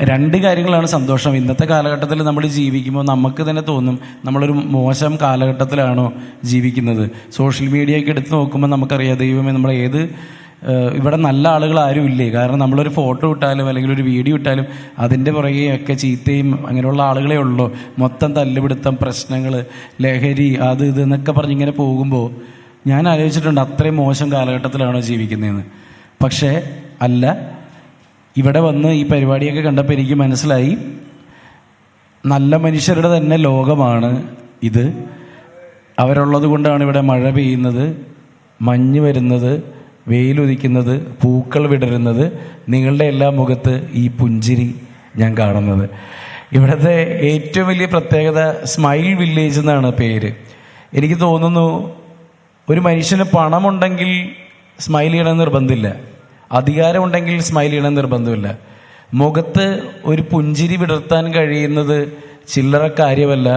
രണ്ട് കാര്യങ്ങളാണ് സന്തോഷം. ഇന്നത്തെ കാലഘട്ടത്തിൽ നമ്മൾ ജീവിക്കുമ്പോൾ നമുക്ക് തന്നെ തോന്നും നമ്മളൊരു മോശം കാലഘട്ടത്തിലാണോ ജീവിക്കുന്നത്. സോഷ്യൽ മീഡിയയൊക്കെ എടുത്ത് നോക്കുമ്പോൾ നമുക്കറിയാം, ദൈവമേ, നമ്മൾ ഇവിടെ നല്ല ആളുകൾ ആരും ഇല്ലേ. കാരണം നമ്മളൊരു ഫോട്ടോ ഇട്ടാലും അല്ലെങ്കിൽ ഒരു വീഡിയോ ഇട്ടാലും അതിൻ്റെ പുറകെയൊക്കെ ചീത്തയും അങ്ങനെയുള്ള ആളുകളെ ഉള്ളൂ. മൊത്തം തല്ലുപിടുത്തം, പ്രശ്നങ്ങൾ, ലഹരി, അത് ഇത് എന്നൊക്കെ പറഞ്ഞിങ്ങനെ പോകുമ്പോൾ ഞാൻ ആലോചിച്ചിട്ടുണ്ട്, അത്രയും മോശം കാലഘട്ടത്തിലാണോ ജീവിക്കുന്നതെന്ന്. പക്ഷേ അല്ല. ഇവിടെ വന്ന് ഈ പരിപാടിയൊക്കെ കണ്ടപ്പോൾ എനിക്ക് മനസ്സിലായി, നല്ല മനുഷ്യരുടെ തന്നെ ലോകമാണ് ഇത്. അവരുള്ളത് കൊണ്ടാണ് ഇവിടെ മഴ പെയ്യുന്നത്, മഞ്ഞ് വരുന്നത്, വെയിലുദിക്കുന്നത്, പൂക്കൾ വിടരുന്നത്, നിങ്ങളുടെ എല്ലാ മുഖത്ത് ഈ പുഞ്ചിരി ഞാൻ കാണുന്നത്. ഇവിടുത്തെ ഏറ്റവും വലിയ പ്രത്യേകത സ്മൈൽ വില്ലേജ് എന്നാണ് പേര്. എനിക്ക് തോന്നുന്നു ഒരു മനുഷ്യന് പണമുണ്ടെങ്കിൽ സ്മൈൽ ചെയ്യണമെന്ന് നിർബന്ധമില്ല, അധികാരമുണ്ടെങ്കിൽ സ്മൈൽ ചെയ്യണം നിർബന്ധമില്ല. മുഖത്ത് ഒരു പുഞ്ചിരി വിടർത്താൻ കഴിയുന്നത് ചില്ലറ കാര്യമല്ല.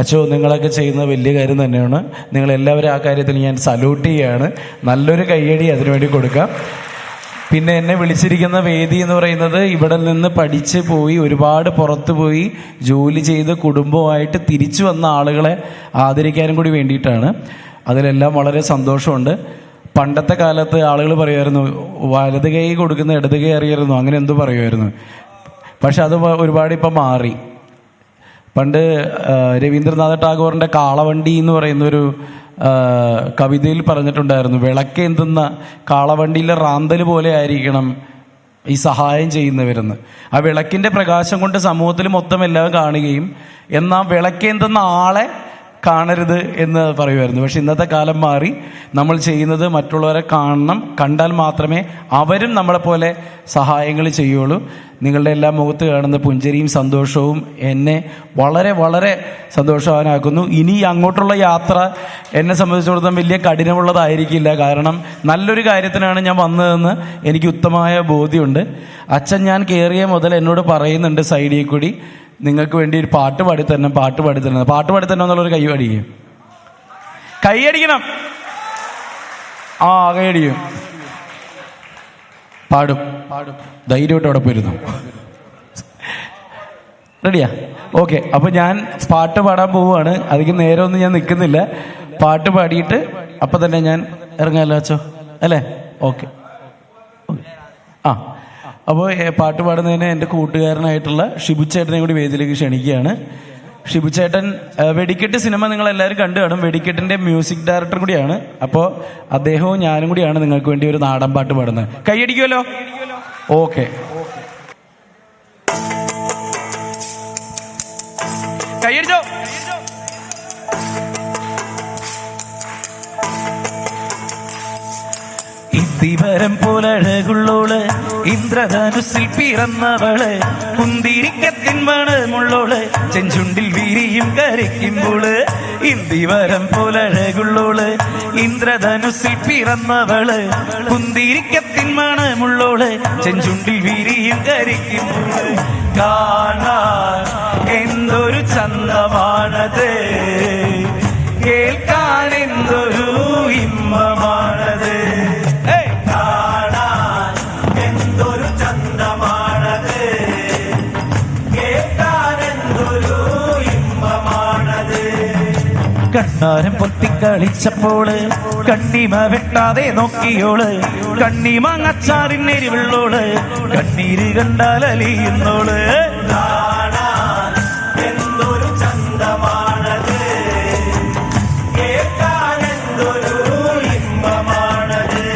അച്ചോ, നിങ്ങളൊക്കെ ചെയ്യുന്ന വലിയ കാര്യം തന്നെയാണ്. നിങ്ങളെല്ലാവരും ആ കാര്യത്തിൽ ഞാൻ സല്യൂട്ട് ചെയ്യുകയാണ്. നല്ലൊരു കയ്യടി അതിനുവേണ്ടി കൊടുക്കാം. പിന്നെ എന്നെ വിളിച്ചിരിക്കുന്ന വേദി എന്ന് പറയുന്നത് ഇവിടെ നിന്ന് പഠിച്ച് പോയി ഒരുപാട് പുറത്ത് പോയി ജോലി ചെയ്ത് കുടുംബമായിട്ട് തിരിച്ചു വന്ന ആളുകളെ ആദരിക്കാനും കൂടി വേണ്ടിയിട്ടാണ്. അതിലെല്ലാം വളരെ സന്തോഷമുണ്ട്. പണ്ടത്തെ കാലത്ത് ആളുകൾ പറയുമായിരുന്നു, വലത് കൈ കൊടുക്കുന്ന ഇടത് കൈ അറിയായിരുന്നു, അങ്ങനെ എന്തോ പറയുമായിരുന്നു. പക്ഷെ അത് ഒരുപാട് ഇപ്പം മാറി. പണ്ട് രവീന്ദ്രനാഥ ടാഗോറിൻ്റെ കാളവണ്ടി എന്ന് പറയുന്നൊരു കവിതയിൽ പറഞ്ഞിട്ടുണ്ടായിരുന്നു, വിളക്കേന്തുന്ന കാളവണ്ടിയിലെ റാന്തൽ പോലെ ആയിരിക്കണം ഈ സഹായം ചെയ്യുന്നവരെന്ന്. ആ വിളക്കിൻ്റെ പ്രകാശം കൊണ്ട് സമൂഹത്തിൽ മൊത്തം എല്ലാവരും കാണുകയും എന്നാൽ വിളക്കേന്തുന്ന ആളെ കാണരുത് എന്ന് പറയുമായിരുന്നു. പക്ഷെ ഇന്നത്തെ കാലം മാറി. നമ്മൾ ചെയ്യുന്നത് മറ്റുള്ളവരെ കാണണം, കണ്ടാൽ മാത്രമേ അവരും നമ്മളെപ്പോലെ സഹായങ്ങൾ ചെയ്യുള്ളൂ. നിങ്ങളുടെ എല്ലാ മുഖത്ത് കാണുന്ന പുഞ്ചരിയും സന്തോഷവും എന്നെ വളരെ വളരെ സന്തോഷവാനാക്കുന്നു. ഇനി അങ്ങോട്ടുള്ള യാത്ര എന്നെ സംബന്ധിച്ചിടത്തോളം വലിയ കഠിനമുള്ളതായിരിക്കില്ല. കാരണം നല്ലൊരു കാര്യത്തിനാണ് ഞാൻ വന്നതെന്ന് എനിക്ക് ഉത്തമമായ ബോധ്യമുണ്ട്. അച്ഛൻ ഞാൻ കയറിയ മുതൽ എന്നോട് പറയുന്നുണ്ട് സൈഡിൽ കൂടി, നിങ്ങൾക്ക് വേണ്ടി ഒരു പാട്ട് പാടിത്തരണം, പാട്ട് പാടിത്തരണം എന്നുള്ളൊരു കൈയടിക്കും. കൈയടിക്കണം. കൈയടിക്കും. പാടും. ധൈര്യമായിട്ട് അവിടെ പോയിരുന്നു. റെഡിയാ? ഓക്കെ. അപ്പൊ ഞാൻ പാട്ട് പാടാൻ പോവുകയാണ്. അതിക്ക് നേരമൊന്നും ഞാൻ നിൽക്കുന്നില്ല. പാട്ട് പാടിയിട്ട് അപ്പൊ തന്നെ ഞാൻ ഇറങ്ങാമല്ലോ അച്ചോ, അല്ലേ? ഓക്കെ. അപ്പോൾ പാട്ട് പാടുന്നതിന് എൻ്റെ കൂട്ടുകാരനായിട്ടുള്ള ഷിബുച്ചേട്ടനെ കൂടി വേദിയിലേക്ക് ക്ഷണിക്കുകയാണ്. ഷിബുച്ചേട്ടൻ വെടിക്കെട്ട് സിനിമ നിങ്ങളെല്ലാവരും കണ്ടു കാണും. വെടിക്കെട്ടിൻ്റെ മ്യൂസിക് ഡയറക്ടർ കൂടിയാണ്. അപ്പോൾ അദ്ദേഹവും ഞാനും കൂടിയാണ് നിങ്ങൾക്ക് വേണ്ടി ഒരു നാടൻ പാട്ട് പാടുന്നത്. കൈയടിക്കുമല്ലോ? ഓക്കെ. കൈയടിച്ചോ? ഇതിവരം പോലഴകുള്ളോള്, ഇന്ദ്രധനുസിൽ പിറന്നവള്, കുന്തിരിക്കത്തിൻ മണമുള്ളോള്, ചെഞ്ചുണ്ടിൽ വീരിയും കരയ്ക്കുമ്പോള്. ഇന്ദിവരം പോലഴകുള്ളോള്, ഇന്ദ്രധനുസിൽ പിറന്നവള്, കുന്തിരിക്കത്തിൻ മണമുള്ളോള്, ചെഞ്ചുണ്ടിൽ വീരിയും കരയ്ക്കുമ്പോള്. കാണാൻ എന്തൊരു ചന്തമാണത്, കേൾക്കാൻ എന്തൊരു ഇമ്പമാണത്. കണ്ണാരം പൊത്തിക്കളിച്ചപ്പോള്, കണ്ണിമ വെട്ടാതെ നോക്കിയോള്, കണ്ണിമാങ്ങച്ചാറിനെരിവുള്ളോള്, കണ്ണീര് കണ്ടാൽ അലിയുന്നോള്. എന്തൊരു ചന്തമാണത്, കേൾക്കാനെന്തൊരു ഇമ്പമാണത്.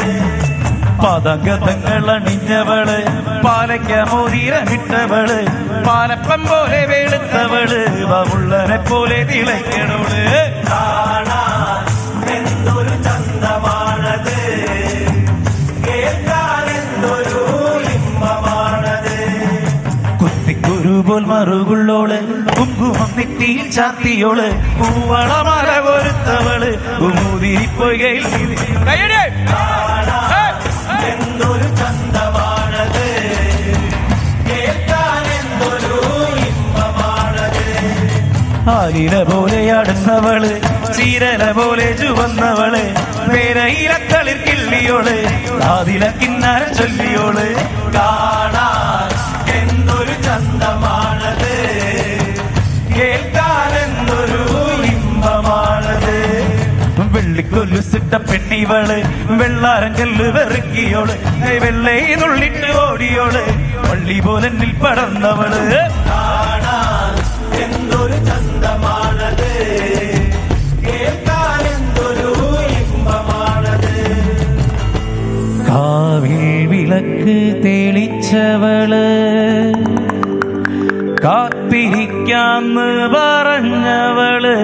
പതംഗതങ്ങൾ അണിഞ്ഞവള്, പാലയ്ക്ക മോതിരമിട്ടവള്, പാലപ്പം പോലെ വെളുത്തവള്, വമുള്ളനെ പോലെ തിളയ്ക്കണോള്. എന്തൊരു ചന്തമാണത്, കേൾക്കാനെന്തൊരു ഇമ്പമാണത്. കുത്തിക്കുരു പോൽ മറുകുള്ളോള്, കുങ്കുമം നെറ്റിയിൽ ചാത്തിയോള്, പൂവളമല പൊരുത്തവള്, കുമുതിരിപ്പൊയ്കയിൽ. എന്തൊരു ചന്തമാണത്, കേൾക്കാനെന്തൊരു ഇമ്പമാണത്. ആലില പോലെയാടുന്നവള്, ചീരല പോലെ ചുവന്നവള്, പേരയിലക്കളിർ കിള്ളിയോള്, ആദില കിന്നാരം ചൊല്ലിയോള്. കാണാൻ എന്തൊരു പെണ്ണിവള് വെള്ളാരം കല്ല് വെറുക്കിയോള് വെള്ളയിനുള്ളിട്ട് ഓടിയോള് പള്ളി പോലെന്നിൽ പടർന്നവള് എന്തൊരു ചന്തമാണത് കേൾക്കാൻ എന്തൊരു ഇമ്പമാണത് കാവിൽ വിളക്ക് തെളിച്ചവള് കാത്തിരിക്കാന്ന് പറഞ്ഞവള്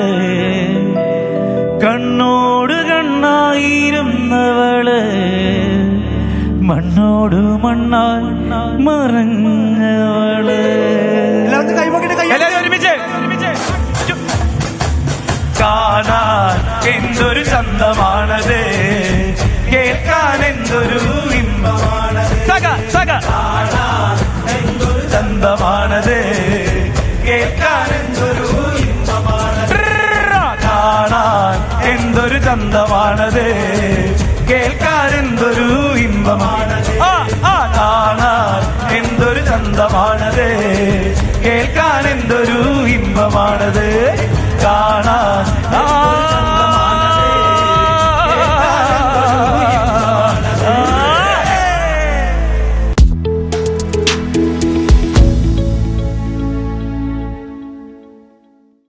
കണ്ണോട് കണ്ണായിരുന്നവള് മണ്ണോട് മണ്ണായി മറഞ്ഞവള് ഒരുമിച്ച് കാണാൻ എന്തൊരു ചന്തമാണത് കേൾക്കാൻ എന്തൊരു ഇമ്പമാണത് കാണാൻ എന്തൊരു ചന്തമാണത് കേൾക്കാൻ എന്തൊരു ഇമ്പമാണത് കാണാൻ എന്തൊരു ചന്തമാണത് കേൾക്കാൻ എന്തൊരു ഇമ്പമാണത് കാണാൻ എന്തൊരു ചന്തമാണത് കേൾക്കാൻ